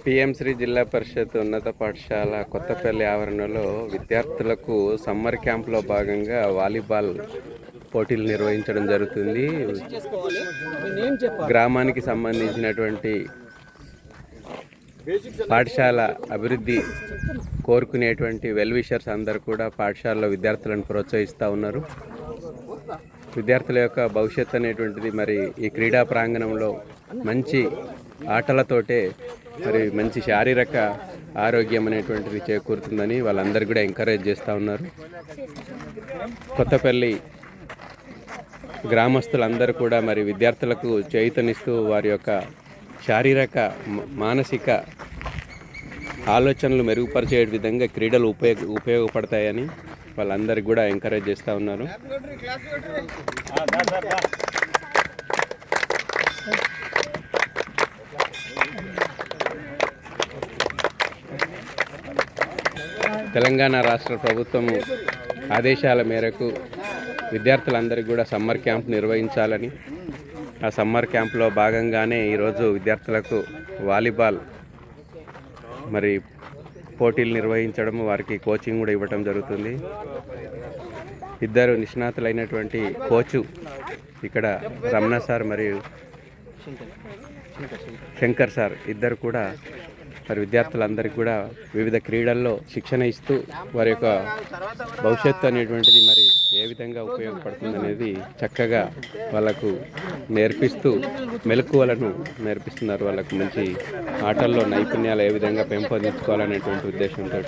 PM Shri జిల్లా పరిషత్ ఉన్నత పాఠశాల కొత్తపల్లి ఆవరణలో విద్యార్థులకు సమ్మర్ క్యాంప్లో భాగంగా వాలీబాల్ పోటీలు నిర్వహించడం జరుగుతుంది. గ్రామానికి సంబంధించినటువంటి పాఠశాల అభివృద్ధి కోరుకునేటువంటి వెల్ విషర్స్ అందరూ కూడా పాఠశాలలో విద్యార్థులను ప్రోత్సహిస్తూ ఉన్నారు. విద్యార్థుల యొక్క భవిష్యత్తు అనేటువంటిది మరి ఈ క్రీడా ప్రాంగణంలో మంచి ఆటలతోటే మరి మంచి శారీరక ఆరోగ్యం అనేటువంటిది చేకూరుతుందని వాళ్ళందరూ కూడా ఎంకరేజ్ చేస్తూ ఉన్నారు. కొత్తపల్లి గ్రామస్తులందరూ కూడా మరి విద్యార్థులకు చేయూతనిస్తూ వారి యొక్క శారీరక మానసిక ఆలోచనలు మెరుగుపరిచే విధంగా క్రీడలు ఉపయోగపడతాయని వాళ్ళందరికీ కూడా ఎంకరేజ్ చేస్తూ ఉన్నారు. తెలంగాణ రాష్ట్ర ప్రభుత్వం ఆదేశాల మేరకు విద్యార్థులందరికీ కూడా సమ్మర్ క్యాంప్ నిర్వహించాలని, ఆ సమ్మర్ క్యాంప్లో భాగంగానే ఈరోజు విద్యార్థులకు వాలీబాల్ మరి పోటీలు నిర్వహించడం, వారికి కోచింగ్ కూడా ఇవ్వటం జరుగుతుంది. ఇద్దరు నిష్ణాతులైనటువంటి కోచు ఇక్కడ రమణ సార్ మరియు శంకర్ సార్ ఇద్దరు కూడా మరి విద్యార్థులందరికీ కూడా వివిధ క్రీడల్లో శిక్షణ ఇస్తూ వారి యొక్క భవిష్యత్తు అనేటువంటిది మరి ఏ విధంగా ఉపయోగపడుతుంది అనేది చక్కగా వాళ్ళకు నేర్పిస్తూ మెలకువలను నేర్పిస్తున్నారు. వాళ్ళకు మంచి ఆటల్లో నైపుణ్యాలు ఏ విధంగా పెంపొందించుకోవాలనేటువంటి ఉద్దేశంతో